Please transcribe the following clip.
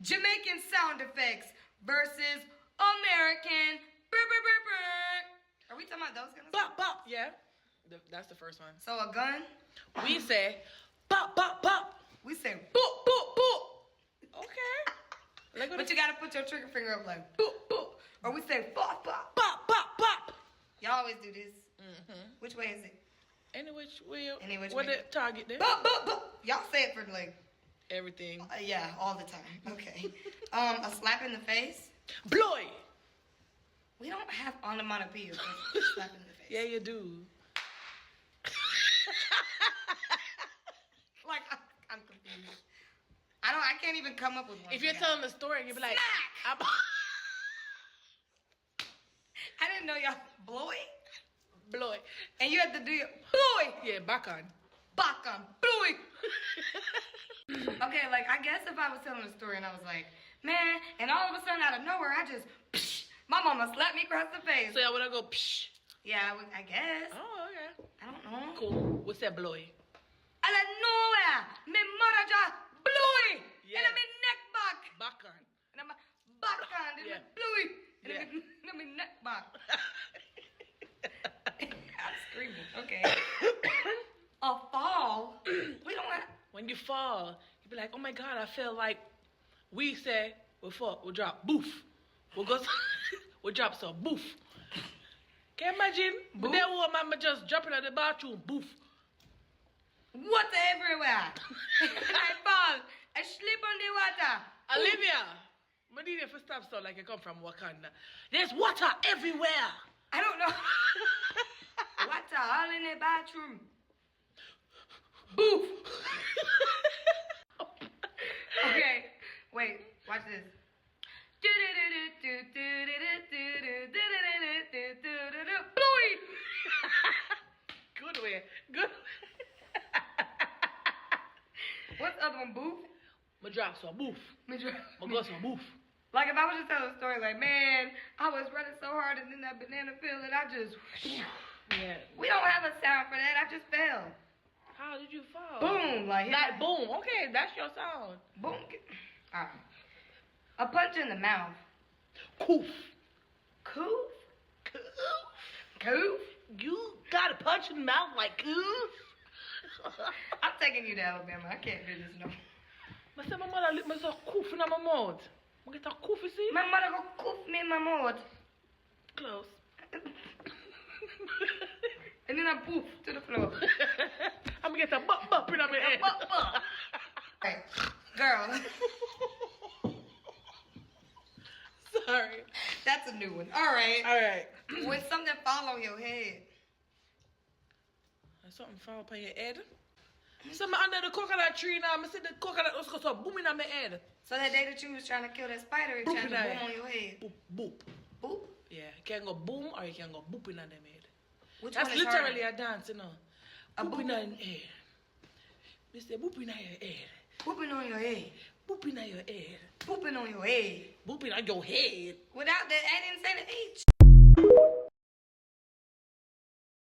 Jamaican sound effects versus American. Brr, brr, brr, brr. Are we talking about those kind of Bop, bop. Yeah. That's the first one. So a gun? We say bop, bop, bop. We say boop, boop, boop. Okay. But you gotta put your trigger finger up like boop, boop. Or we say bop, bop. Bop, bop, bop. Y'all always do this. Mm-hmm. Which way is it? Any which way. Any which what way. the target there? Bop, bop, bop. Y'all say it for like everything. Yeah, all the time. Okay. A slap in the face. Bloy. We don't have onomatopoeia for slap in the face. Yeah, you do. Like I'm confused. I can't even come up with one. If you're telling the story and you be like, I didn't know y'all blowy. Bloy. And you had to do your blowy. Yeah, back on. Back on. Blowy. Okay, like I guess if I was telling a story and I was like, man, and all of a sudden out of nowhere I just my mama slapped me across the face. So yeah, when I go psh. Yeah, I guess. Oh, okay. I don't know. Cool. What's that blowy? Out of nowhere, me mother just blowy. Yeah. And my neck back. Back on. And I'm back on, and Yeah. blowy. And Yeah. my neck back. I'm screaming. Okay. A fall. We don't have. When you fall, you be like, oh my God, I feel like we say we fall, we drop, boof. We go, we drop some boof. Can you imagine? But that woman just jumping at the bathroom, boof. Water everywhere. I fall. I sleep on the water. Olivia, I need you to stop so like you come from Wakanda. There's water everywhere. I don't know. Water all in the bathroom. Boof. Okay, wait, watch this. Blowy. Good way, good. What's the other one? Boof? I drop some boof. I go some boof. Like if I was just telling a story like, man, I was running so hard and then that banana field and I just, Yeah. we don't have a sound for that. I just fell. How did you fall? Boom, like boom. Okay, that's your sound. boom. Alright. A punch in the mouth. Coof. Coof? Coof. Coof? You got a punch in the mouth like coof. I'm taking you to Alabama. I can't do this no more. I said my mother lit me so coof in my mouth. I get a coof, you see? My mother go coof me in my mouth. Close. And then I poof to the floor. I'm gonna get a butt in my head. Right. Girl. Sorry. That's a new one. Alright. Alright. When something fall on your head. Something fall upon your head. So I'm under the coconut tree now. I see the coconut was so booming on my head. So that day that you was trying to kill that spider, it tried to boom on your head. Boop, boop. Boop? Yeah, you can go boom or you can go booping on them head. Which That's one is literally harder? a dance, you know. A Booping boop? on your head. Mr. Booping on your head. Booping on your head. Booping on your head. Booping on your head. Booping on your head. Without that, I didn't say the H.